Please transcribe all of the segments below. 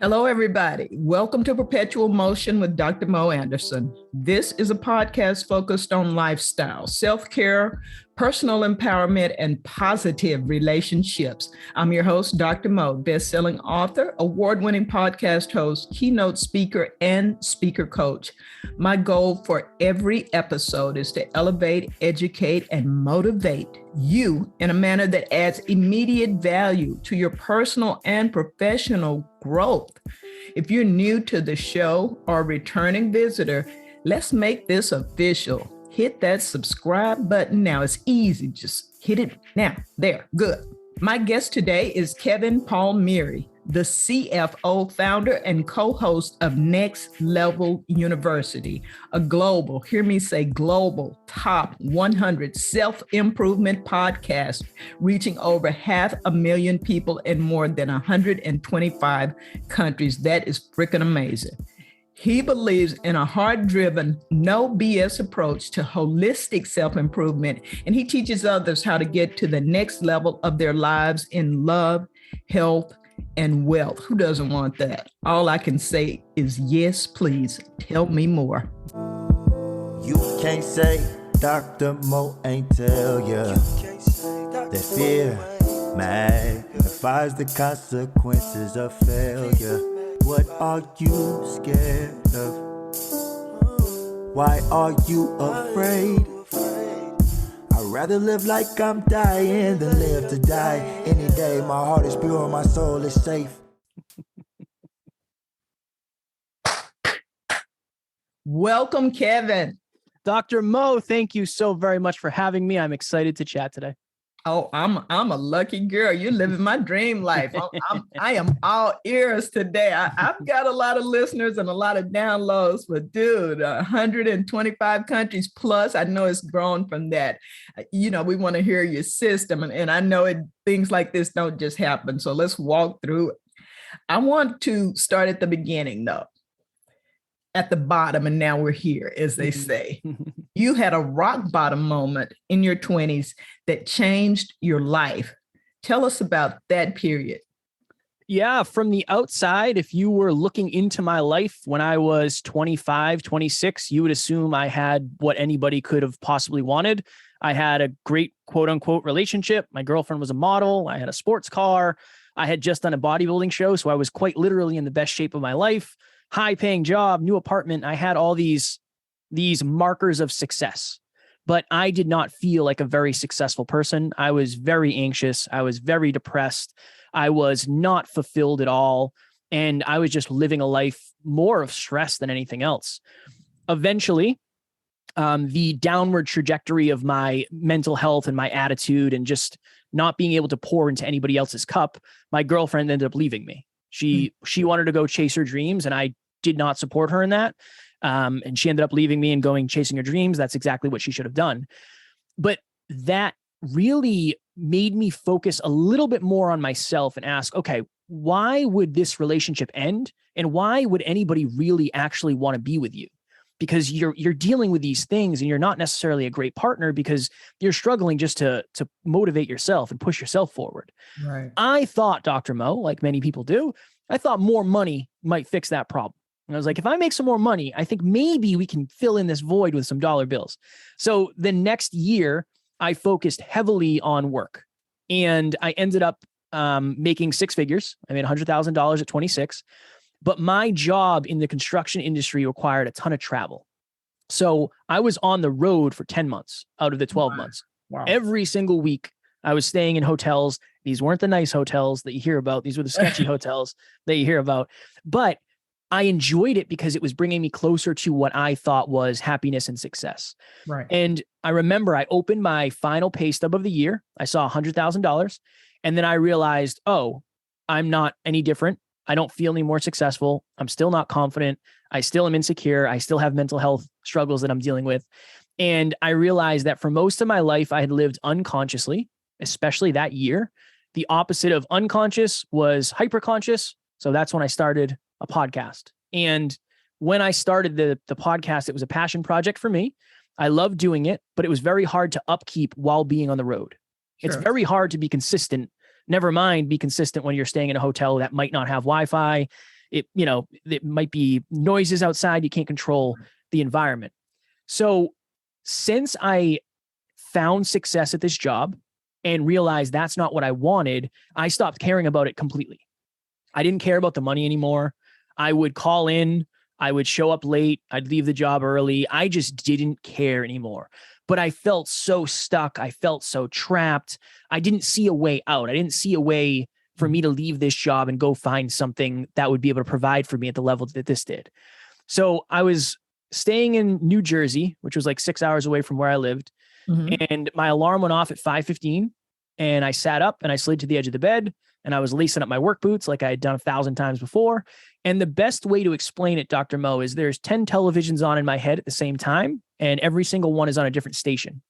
Hello, everybody. Welcome to Perpetual Motion with Dr. Mo Anderson. This is a podcast focused on lifestyle, self-care, personal empowerment, and positive relationships. I'm your host, Dr. Mo, best-selling author, award-winning podcast host, keynote speaker, and speaker coach. My goal for every episode is to elevate, educate, and motivate you in a manner that adds immediate value to your personal and professional growth. If you're new to the show or a returning visitor, let's make this official. Hit that subscribe button now. It's easy. Just hit it now. There. Good. My guest today is Kevin Palmieri, the CFO, founder and co-host of Next Level University, a global, hear me say global, top 100 self-improvement podcast, reaching over 500,000 people in more than 125 countries. That is freaking amazing. He believes in a heart-driven, no BS approach to holistic self-improvement, and he teaches others how to get to the next level of their lives in love, health, and wealth. Who doesn't want that? All I can say is yes, please. Tell me more. You can't say Dr. Mo ain't tell ya that fear magnifies the consequences of failure. What are you scared of? Why are you afraid? I'd rather live like I'm dying than live to die. Any day, my heart is pure, my soul is safe. Welcome, Kevin. Dr. Mo, thank you so very much for having me. I'm excited to chat today. Oh, I'm a lucky girl. You're living my dream life. I am all ears today. I've got a lot of listeners and a lot of downloads, but dude, 125 countries plus, I know it's grown from that. You know, we want to hear your system, and I know things like this don't just happen. So let's walk through it. I want to start at the beginning, though. At the bottom, and now we're here, as they say. You had a rock bottom moment in your 20s that changed your life. Tell us about that period. Yeah, from the outside, if you were looking into my life when I was 25, 26, you would assume I had what anybody could have possibly wanted. I had a great quote unquote relationship. My girlfriend was a model. I had a sports car. I had just done a bodybuilding show, so I was quite literally in the best shape of my life. High paying job, new apartment. I had all these markers of success, but I did not feel like a very successful person. I was very anxious. I was very depressed. I was not fulfilled at all. And I was just living a life more of stress than anything else. Eventually, the downward trajectory of my mental health and my attitude and just not being able to pour into anybody else's cup, my girlfriend ended up leaving me. She wanted to go chase her dreams, and I did not support her in that. And she ended up leaving me and going chasing her dreams. That's exactly what she should have done. But that really made me focus a little bit more on myself and ask, okay, why would this relationship end? And why would anybody really actually want to be with you? Because you're dealing with these things and you're not necessarily a great partner because you're struggling just to motivate yourself and push yourself forward. Right. I thought, Dr. Mo, like many people do, I thought more money might fix that problem. And I was like, if I make some more money, I think maybe we can fill in this void with some dollar bills. So the next year, I focused heavily on work, and I ended up making six figures. I made $100,000 at 26, but my job in the construction industry required a ton of travel. So I was on the road for 10 months out of the 12 months. Wow. Every single week, I was staying in hotels. These weren't the nice hotels that you hear about. These were the sketchy hotels that you hear about. But I enjoyed it because it was bringing me closer to what I thought was happiness and success. Right. And I remember I opened my final pay stub of the year. I saw $100,000. And then I realized, oh, I'm not any different. I don't feel any more successful. I'm still not confident. I still am insecure. I still have mental health struggles that I'm dealing with. And I realized that for most of my life, I had lived unconsciously, especially that year. The opposite of unconscious was hyperconscious. So that's when I started a podcast. And when I started the podcast, it was a passion project for me. I loved doing it, but it was very hard to upkeep while being on the road. Sure. It's very hard to be consistent. Never mind be consistent when you're staying in a hotel that might not have Wi-Fi. it might be noises outside. You can't control the environment. So since I found success at this job and realized that's not what I wanted, I stopped caring about it completely. I didn't care about the money anymore. I would call in, I would show up late, I'd leave the job early. I just didn't care anymore. But I felt so stuck. I felt so trapped. I didn't see a way out. I didn't see a way for me to leave this job and go find something that would be able to provide for me at the level that this did. So I was staying in New Jersey, which was like 6 hours away from where I lived. And my alarm went off at 5:15, and I sat up and I slid to the edge of the bed, and I was lacing up my work boots like I had done 1,000 times before. And the best way to explain it, Dr. Mo, is there's 10 televisions on in my head at the same time, and every single one is on a different station.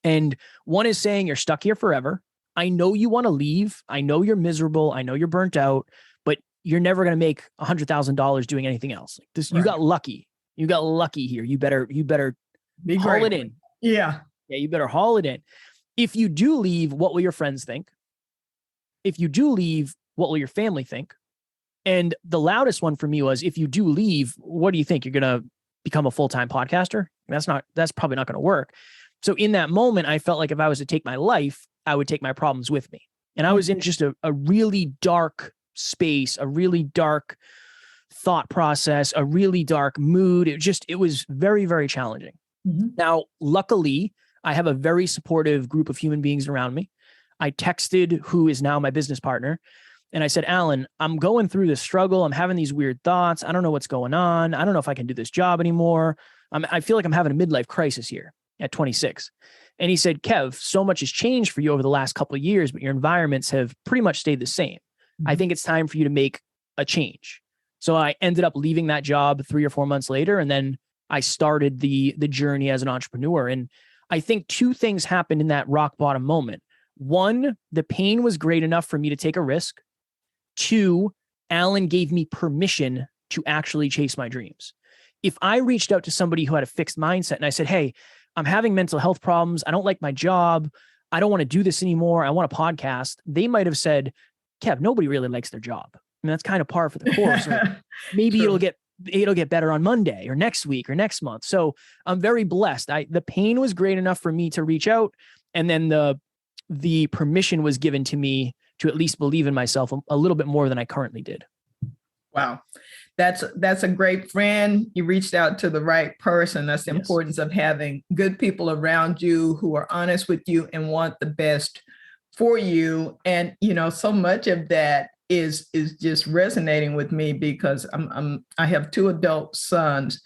And one is saying, you're stuck here forever. I know you want to leave. I know you're miserable. I know you're burnt out, but you're never going to make $100,000 doing anything else. Like this, you got lucky. You got lucky here. You better Be haul great. it in. Yeah. Yeah, you better haul it in. If you do leave, what will your friends think? If you do leave, what will your family think? And the loudest one for me was, if you do leave, what do you think? You're going to become a full-time podcaster? That's probably not going to work. So in that moment, I felt like if I was to take my life, I would take my problems with me. And I was in just a really dark space, a really dark thought process, a really dark mood. It was very, very challenging. Now, luckily, I have a very supportive group of human beings around me. I texted who is now my business partner, and I said, Alan, I'm going through this struggle. I'm having these weird thoughts. I don't know what's going on. I don't know if I can do this job anymore. I feel like I'm having a midlife crisis here at 26. And he said, Kev, so much has changed for you over the last couple of years, but your environments have pretty much stayed the same. I think it's time for you to make a change. So I ended up leaving that job 3 or 4 months later, and then I started the journey as an entrepreneur. And I think two things happened in that rock bottom moment. One, the pain was great enough for me to take a risk. Two, Alan gave me permission to actually chase my dreams. If I reached out to somebody who had a fixed mindset and I said, hey, I'm having mental health problems. I don't like my job. I don't want to do this anymore. I want a podcast. They might have said, Kev, nobody really likes their job. I mean, that's kind of par for the course. Maybe it'll get better on Monday or next week or next month. So I'm very blessed. The pain was great enough for me to reach out. And then the permission was given to me to at least believe in myself a little bit more than I currently did. Wow. That's a great friend. You reached out to the right person. That's the importance of having good people around you who are honest with you and want the best for you. And, so much of that is just resonating with me because I have 2 adult sons,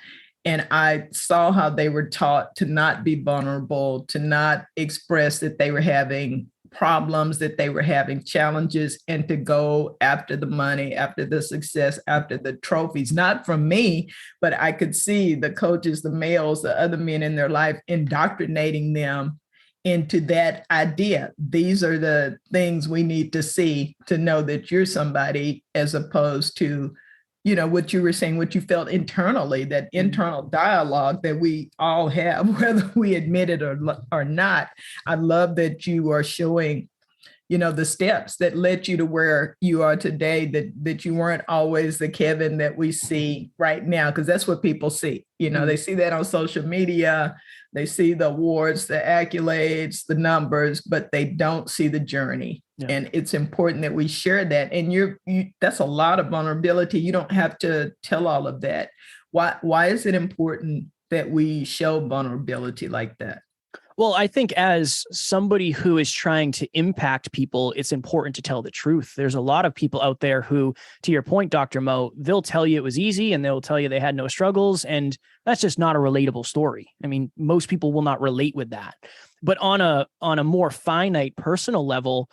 and I saw how they were taught to not be vulnerable, to not express that they were having problems, that they were having challenges, and to go after the money, after the success, after the trophies, not from me, but I could see the coaches, the males, the other men in their life indoctrinating them into that idea. These are the things we need to see to know that you're somebody, as opposed to, what you were saying, what you felt internally, that internal dialogue that we all have, whether we admit it or not. I love that you are showing, the steps that led you to where you are today, that you weren't always the Kevin that we see right now, because that's what people see. They see that on social media. They see the awards, the accolades, the numbers, but they don't see the journey. Yeah. And it's important that we share that. And that's a lot of vulnerability. You don't have to tell all of that. Why is it important that we show vulnerability like that? Well, I think as somebody who is trying to impact people, it's important to tell the truth. There's a lot of people out there who, to your point, Dr. Mo, they'll tell you it was easy and they'll tell you they had no struggles. And that's just not a relatable story. I mean, most people will not relate with that. But on a more finite personal level,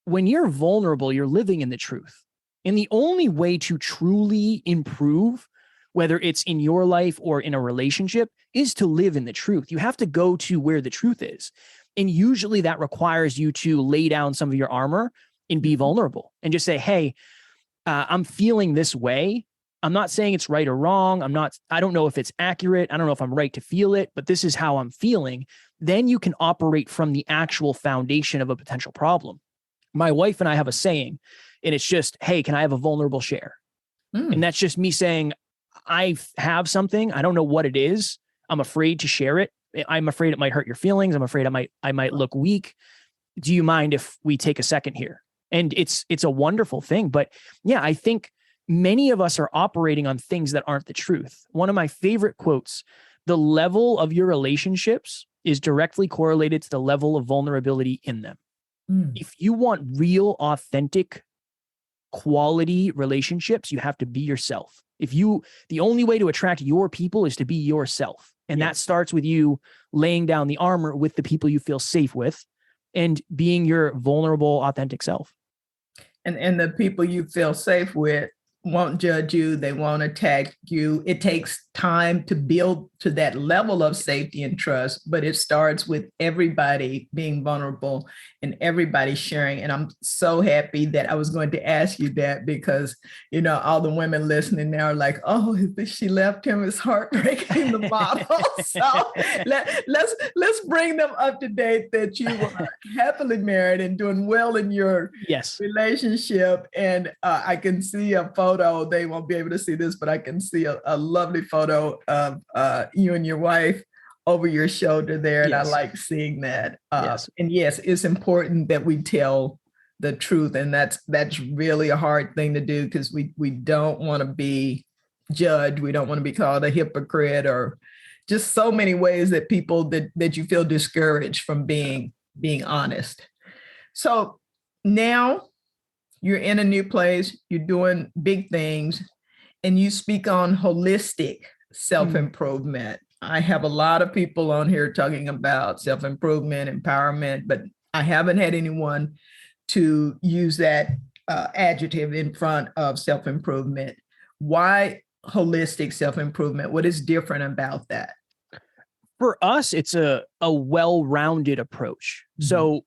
when you're vulnerable, you're living in the truth. And the only way to truly improve, whether it's in your life or in a relationship, is to live in the truth. You have to go to where the truth is. And usually that requires you to lay down some of your armor and be vulnerable and just say, hey, I'm feeling this way. I'm not saying it's right or wrong. I don't know if it's accurate. I don't know if I'm right to feel it, but this is how I'm feeling. Then you can operate from the actual foundation of a potential problem. My wife and I have a saying, and it's just, hey, can I have a vulnerable share? And that's just me saying, I have something. I don't know what it is. I'm afraid to share it. I'm afraid it might hurt your feelings. I'm afraid I might look weak. Do you mind if we take a second here? And it's a wonderful thing. But yeah, I think many of us are operating on things that aren't the truth. One of my favorite quotes, the level of your relationships is directly correlated to the level of vulnerability in them. If you want real, authentic, quality relationships, you have to be yourself. The only way to attract your people is to be yourself. And that starts with you laying down the armor with the people you feel safe with and being your vulnerable, authentic self. And the people you feel safe with won't judge you. They won't attack you. It takes time to build to that level of safety and trust, but it starts with everybody being vulnerable and everybody sharing. And I'm so happy that I was going to ask you that because, all the women listening now are like, oh, she left him. It's heartbreaking, the model. So let's bring them up to date that you were happily married and doing well in your relationship. And I can see a photo. They won't be able to see this, but I can see a lovely photo of you and your wife over your shoulder there. And I like seeing that. And yes, it's important that we tell the truth. And that's really a hard thing to do because we don't want to be judged. We don't want to be called a hypocrite or just so many ways that people that you feel discouraged from being honest. So now you're in a new place, you're doing big things, and you speak on holistic self-improvement. I have a lot of people on here talking about self-improvement, empowerment, but I haven't had anyone to use that adjective in front of self-improvement. Why holistic self-improvement? What is different about that? For us, it's a well-rounded approach. So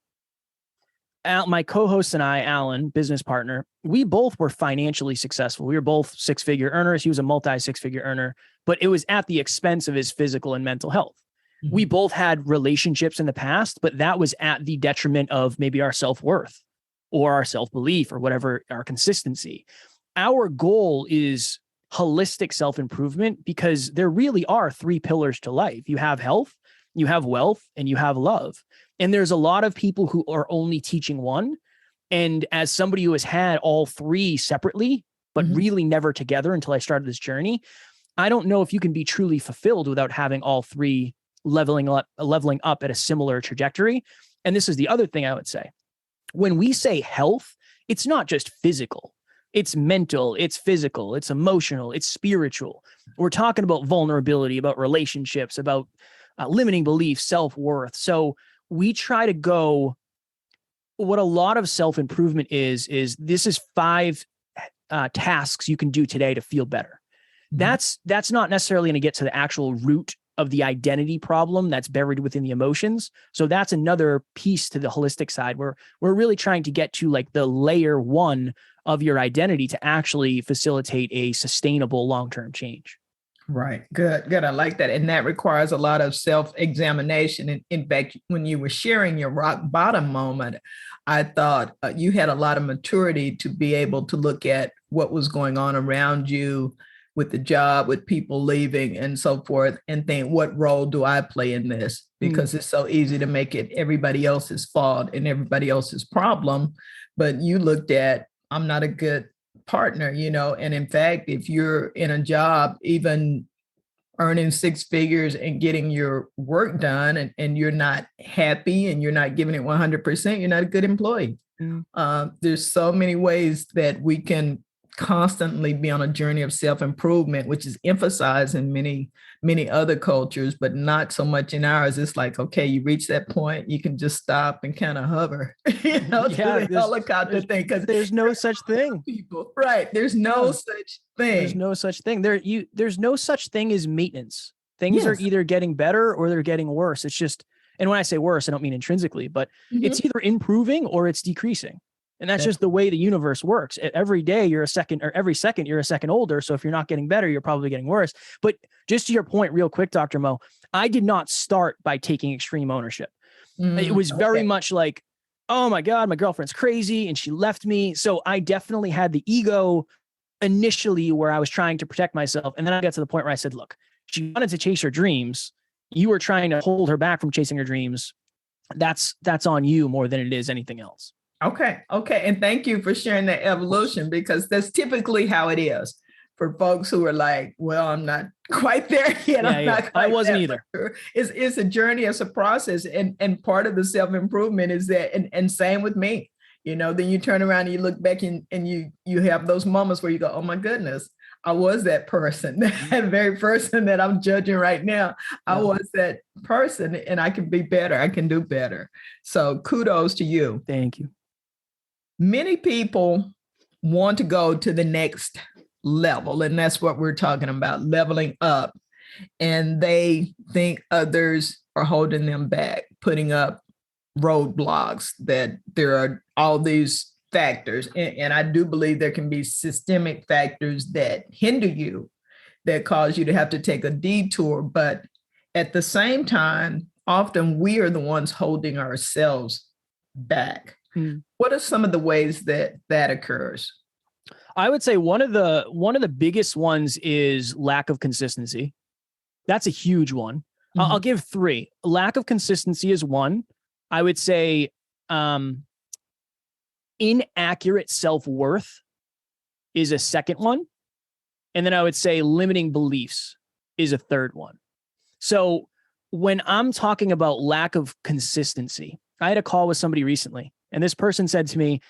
my co-host and I, Alan, business partner, we both were financially successful. We were both six-figure earners. He was a multi-six-figure earner, but it was at the expense of his physical and mental health. We both had relationships in the past, but that was at the detriment of maybe our self-worth or our self-belief or whatever, our consistency. Our goal is holistic self-improvement because there really are three pillars to life. You have health, you have wealth, and you have love. And there's a lot of people who are only teaching one. And as somebody who has had all three separately, but really never together until I started this journey, I don't know if you can be truly fulfilled without having all three leveling up at a similar trajectory. And this is the other thing I would say. When we say health, it's not just physical. It's mental, it's physical, it's emotional, it's spiritual. We're talking about vulnerability, about relationships, about limiting beliefs, self-worth. So we try to go, what a lot of self-improvement is this is 5 tasks you can do today to feel better. That's not necessarily going to get to the actual root of the identity problem that's buried within the emotions. So that's another piece to the holistic side where we're really trying to get to like the layer 1 of your identity to actually facilitate a sustainable long-term change. Right. Good. I like that. And that requires a lot of self-examination. And in fact, when you were sharing your rock bottom moment, I thought you had a lot of maturity to be able to look at what was going on around you with the job, with people leaving and so forth, and think, what role do I play in this? Because it's so easy to make it everybody else's fault and everybody else's problem. But you looked at, I'm not a good partner, and in fact, if you're in a job, even earning 6 figures and getting your work done and you're not happy and you're not giving it 100%, you're not a good employee. There's so many ways that we can constantly be on a journey of self-improvement, which is emphasized in many other cultures, but not so much in ours. It's like, okay, you reach that point, you can just stop and kind of hover, the helicopter thing, because there's no such thing. People, right? There's no such thing. There's no such thing. There's no such thing as maintenance. Things are either getting better or they're getting worse. It's just, and when I say worse, I don't mean intrinsically, but it's either improving or it's decreasing. And that's just the way the universe works. Every day you're a second, or every second you're a second older. So if you're not getting better, you're probably getting worse. But just to your point real quick, Dr. Mo, I did not start by taking extreme ownership. It was very much like, oh my God, my girlfriend's crazy and she left me. So I definitely had the ego initially where I was trying to protect myself. And then I got to the point where I said, look, she wanted to chase her dreams. You were trying to hold her back from chasing her dreams. That's on you more than it is anything else. Okay. And thank you for sharing that evolution, because that's typically how it is for folks who are like, well, I'm not quite there yet. I wasn't either. It's a journey, it's a process. And part of the self-improvement is that, and same with me, then you turn around and you look back and you have those moments where you go, oh my goodness, I was that person, that very person that I'm judging right now. I was that person, and I can be better. I can do better. So kudos to you. Thank you. Many people want to go to the next level, and that's what we're talking about, leveling up. And they think others are holding them back, putting up roadblocks, that there are all these factors. And I do believe there can be systemic factors that hinder you, that cause you to have to take a detour. But at the same time, often we are the ones holding ourselves back. What are some of the ways that occurs? I would say one of the biggest ones is lack of consistency. That's a huge one. I'll give three. Lack of consistency is one. I would say inaccurate self-worth is a second one. And then I would say limiting beliefs is a third one. So when I'm talking about lack of consistency, I had a call with somebody recently, and this person said to me,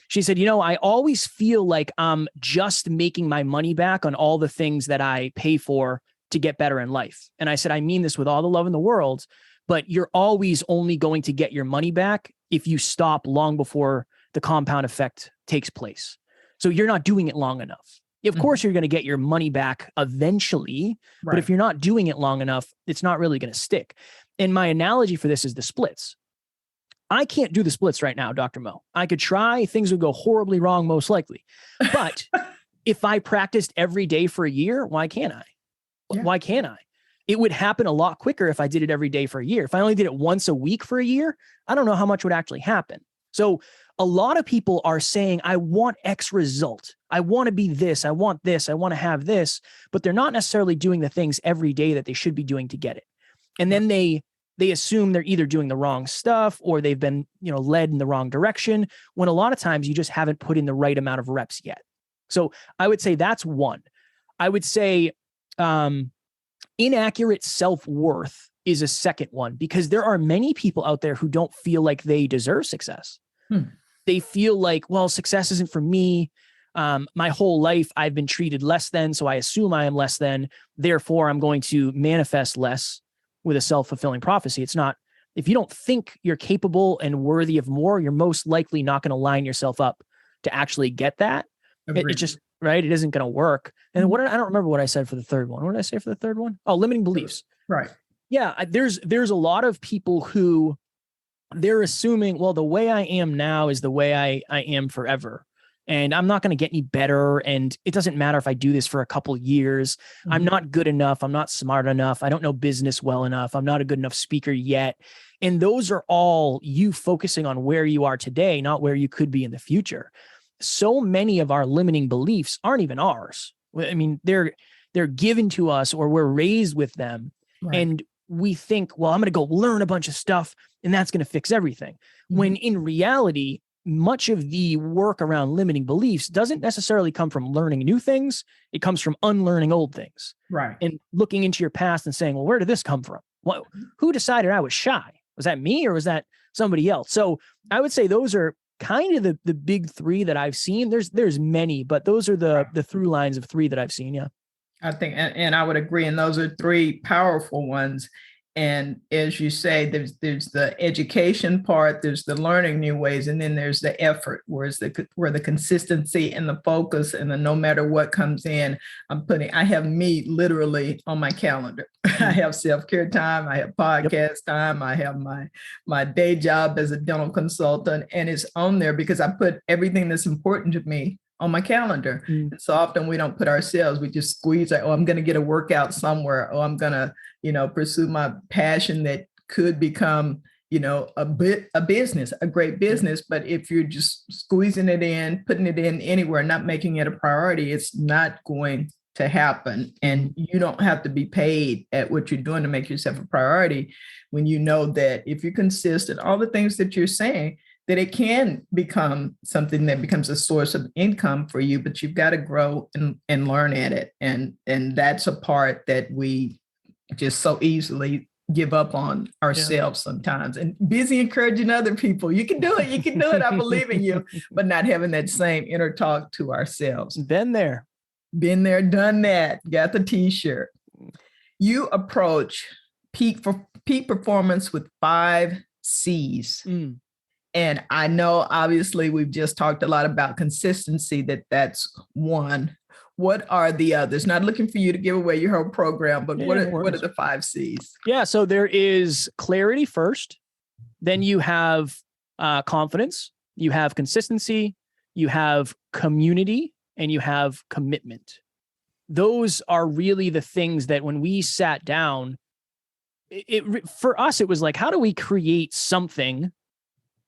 she said, I always feel like I'm just making my money back on all the things that I pay for to get better in life. And I said, I mean this with all the love in the world, but you're always only going to get your money back if you stop long before the compound effect takes place. So you're not doing it long enough. Of course, you're going to get your money back eventually, but if you're not doing it long enough, it's not really going to stick. And my analogy for this is the splits. I can't do the splits right now, Dr. Mo. I could try, things would go horribly wrong, most likely. But if I practiced every day for a year, why can't I? Why can't I? It would happen a lot quicker if I did it every day for a year. If I only did it once a week for a year, I don't know how much would actually happen. So a lot of people are saying, I want X result. I want to be this. I want this. I want to have this. But they're not necessarily doing the things every day that they should be doing to get it. And then they assume they're either doing the wrong stuff or they've been, led in the wrong direction, when a lot of times you just haven't put in the right amount of reps yet. So I would say that's one. I would say inaccurate self-worth is a second one, because there are many people out there who don't feel like they deserve success. They feel like, well, success isn't for me. My whole life I've been treated less than, so I assume I am less than. Therefore, I'm going to manifest less with a self-fulfilling prophecy. It's not, if you don't think you're capable and worthy of more, you're most likely not going to line yourself up to actually get that. It just, right? It isn't going to work. And I don't remember what I said for the third one. What did I say for the third one? Oh, limiting beliefs. Right. Yeah. There's a lot of people who they're assuming, well, the way I am now is the way I am forever. And I'm not going to get any better. And it doesn't matter if I do this for a couple years. I'm not good enough. I'm not smart enough. I don't know business well enough. I'm not a good enough speaker yet. And those are all you focusing on where you are today, not where you could be in the future. So many of our limiting beliefs aren't even ours. I mean, they're given to us, or we're raised with them. Right. And we think, well, I'm going to go learn a bunch of stuff and that's going to fix everything. When in reality, much of the work around limiting beliefs doesn't necessarily come from learning new things. It comes from unlearning old things. Right. And looking into your past and saying, well, where did this come from? Who decided I was shy? Was that me or was that somebody else? So I would say those are kind of the big three that I've seen. There's many, but those are the through lines of three that I've seen. Yeah. I think, and I would agree. And those are three powerful ones. And as you say, there's the education part, there's the learning new ways, and then there's the effort, where the consistency and the focus, and the no matter what comes in, I have me literally on my calendar. I have self-care time, I have podcast time, I have my day job as a dental consultant, and it's on there because I put everything that's important to me on my calendar. And so often we don't put ourselves, we just squeeze like, I'm going to get a workout somewhere. I'm going to, pursue my passion that could become, a great business. But if you're just squeezing it in, putting it in anywhere, not making it a priority, it's not going to happen. And you don't have to be paid at what you're doing to make yourself a priority when you know that if you're consistent, all the things that you're saying, that it can become something that becomes a source of income for you, but you've got to grow and learn at it. And that's a part that we just so easily give up on ourselves sometimes, and busy encouraging other people. You can do it. You can do it. I believe in you, but not having that same inner talk to ourselves. Been there, done that. Got the t-shirt. You approach peak performance with 5 C's. And I know, obviously, we've just talked a lot about consistency, that's one. What are the others? Not looking for you to give away your whole program, but what are the 5 C's? Yeah. So there is clarity first. Then you have confidence. You have consistency. You have community, and you have commitment. Those are really the things that when we sat down, for us, it was like, how do we create something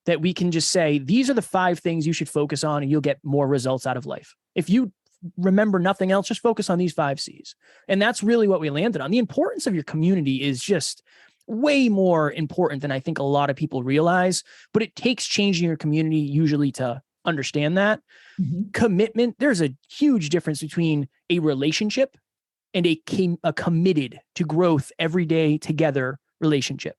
that we can just say, these are the 5 things you should focus on and you'll get more results out of life. If you remember nothing else, just focus on these 5 C's. And that's really what we landed on. The importance of your community is just way more important than I think a lot of people realize, but it takes changing your community usually to understand that. Commitment, there's a huge difference between a relationship and a committed to growth every day together relationship.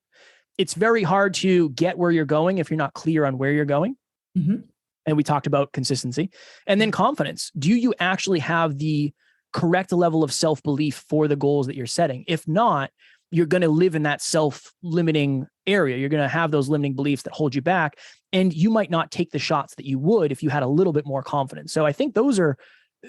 It's very hard to get where you're going if you're not clear on where you're going. And we talked about consistency. And then confidence. Do you actually have the correct level of self-belief for the goals that you're setting? If not, you're going to live in that self-limiting area. You're going to have those limiting beliefs that hold you back. And you might not take the shots that you would if you had a little bit more confidence. So I think those are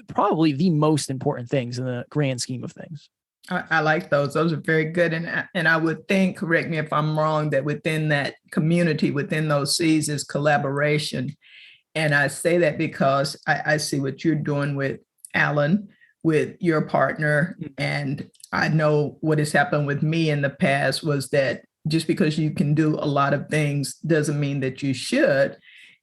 probably the most important things in the grand scheme of things. I like those. Those are very good. And I would think, correct me if I'm wrong, that within that community, within those C's is collaboration. And I say that because I see what you're doing with Alan, with your partner. And I know what has happened with me in the past was that just because you can do a lot of things doesn't mean that you should.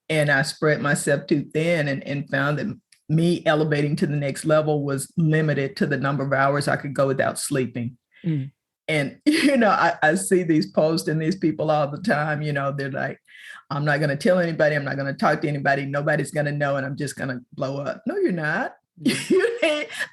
And I spread myself too thin and found that me elevating to the next level was limited to the number of hours I could go without sleeping. And, I see these posts and these people all the time, they're like, I'm not going to tell anybody. I'm not going to talk to anybody. Nobody's going to know. And I'm just going to blow up. No, you're not.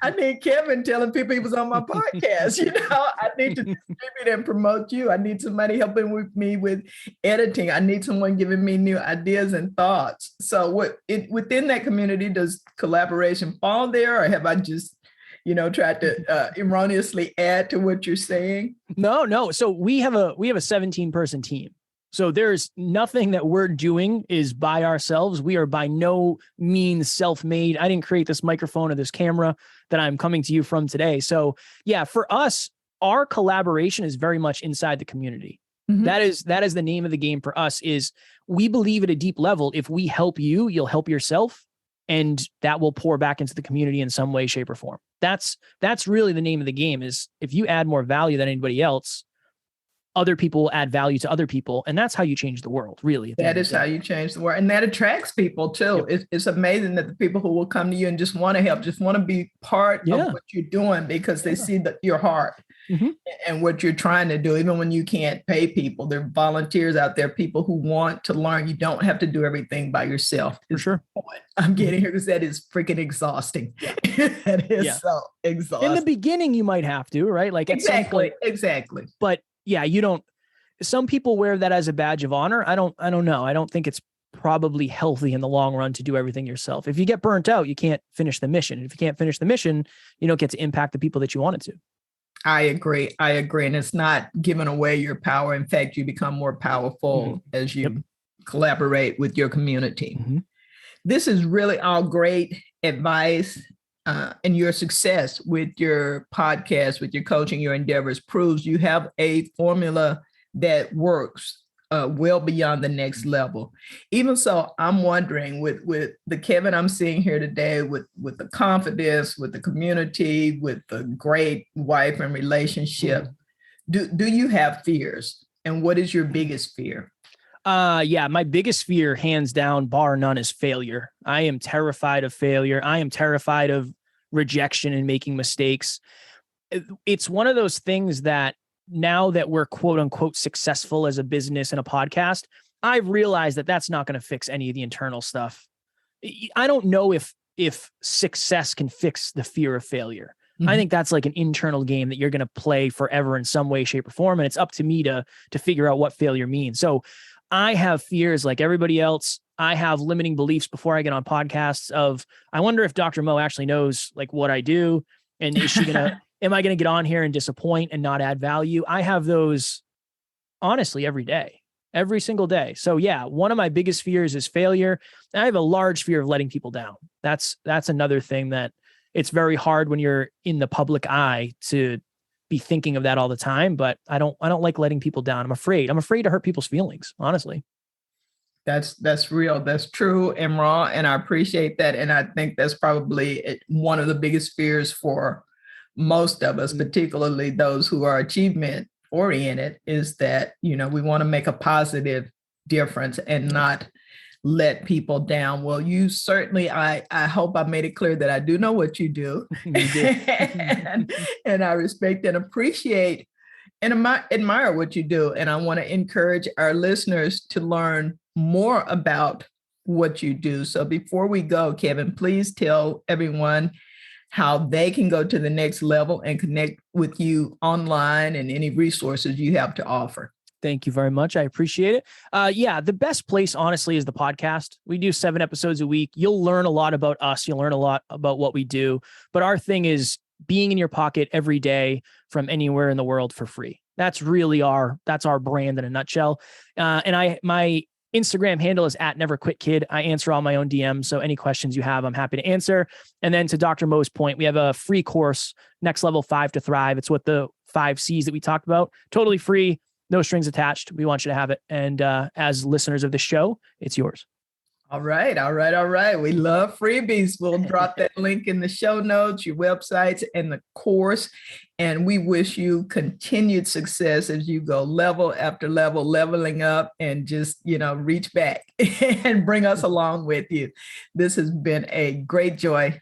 I need Kevin telling people he was on my podcast. I need to distribute and promote you. I need somebody helping with me with editing. I need someone giving me new ideas and thoughts. So within that community, does collaboration fall there, or have I just tried to erroneously add to what you're saying? No. So we have a 17-person team. So there's nothing that we're doing is by ourselves. We are by no means self-made. I didn't create this microphone or this camera that I'm coming to you from today. So yeah, for us, our collaboration is very much inside the community. That is the name of the game for us. Is we believe at a deep level, if we help you, you'll help yourself, and that will pour back into the community in some way, shape, or form. That's really the name of the game. Is if you add more value than anybody else, other people will add value to other people. And that's how you change the world, really. That is how you change the world. And that attracts people too. Yep. It's amazing that the people who will come to you and just want to help, just want to be part of what you're doing because they see your heart and what you're trying to do. Even when you can't pay people, there are volunteers out there, people who want to learn. You don't have to do everything by yourself. For sure. I'm getting here because that is freaking exhausting. That is so exhausting. In the beginning, you might have to, right? Like exactly. But yeah, you don't. Some people wear that as a badge of honor. I don't know. I don't think it's probably healthy in the long run to do everything yourself. If you get burnt out, you can't finish the mission. And if you can't finish the mission, you don't get to impact the people that you wanted to. I agree. And it's not giving away your power. In fact, you become more powerful as you collaborate with your community. This is really all great advice. And your success with your podcast, with your coaching, your endeavors proves you have a formula that works well beyond the next level. Even so, I'm wondering with the Kevin I'm seeing here today, with the confidence, with the community, with the great wife and relationship, do you have fears? And what is your biggest fear? Yeah, my biggest fear, hands down, bar none, is failure. I am terrified of failure. I am terrified of rejection and making mistakes. It's one of those things that now that we're quote unquote successful as a business and a podcast, I've realized that that's not going to fix any of the internal stuff. I don't know if success can fix the fear of failure. Mm-hmm. I think that's like an internal game that you're going to play forever in some way, shape, or form. And it's up to me to figure out what failure means. So I have fears like everybody else. I have limiting beliefs before I get on podcasts of, I wonder if Dr. Mo actually knows like what I do. And is she going to, am I going to get on here and disappoint and not add value? I have those honestly every day, every single day. So yeah, one of my biggest fears is failure. And I have a large fear of letting people down. That's another thing that it's very hard when you're in the public eye to be thinking of that all the time, but I don't like letting people down. I'm afraid to hurt people's feelings, honestly. That's real. That's true and raw. And I appreciate that. And I think that's probably one of the biggest fears for most of us, particularly those who are achievement oriented, is that, we want to make a positive difference and not let people down. Well, you certainly, I hope I made it clear that I do know what you do. and I respect and appreciate and admire what you do. And I want to encourage our listeners to learn more about what you do. So before we go, Kevin, please tell everyone how they can go to the next level and connect with you online and any resources you have to offer. Thank you very much. I appreciate it. Yeah, the best place, honestly, is the podcast. We do 7 episodes a week. You'll learn a lot about us. You'll learn a lot about what we do. But our thing is being in your pocket every day from anywhere in the world for free. That's really our brand in a nutshell. And my Instagram handle is @NeverQuitKid. I answer all my own DMs. So any questions you have, I'm happy to answer. And then to Dr. Mo's point, we have a free course, Next Level 5 to Thrive. It's what the 5 C's that we talked about. Totally free. No strings attached. We want you to have it. And as listeners of the show, it's yours. All right. We love freebies. We'll drop that link in the show notes, your websites, and the course. And we wish you continued success as you go level after level, leveling up and just, reach back and bring us along with you. This has been a great joy.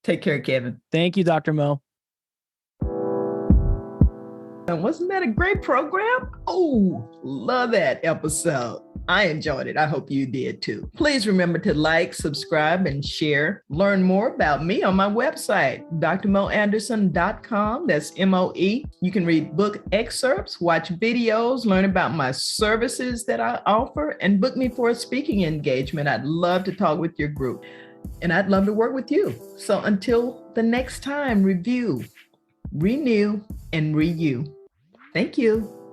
Take care, Kevin. Thank you, Dr. Mo. And wasn't that a great program? Oh, love that episode. I enjoyed it. I hope you did too. Please remember to like, subscribe, and share. Learn more about me on my website, drmoanderson.com. That's MOE. You can read book excerpts, watch videos, learn about my services that I offer, and book me for a speaking engagement. I'd love to talk with your group, and I'd love to work with you. So until the next time, review, renew, and renew. Thank you.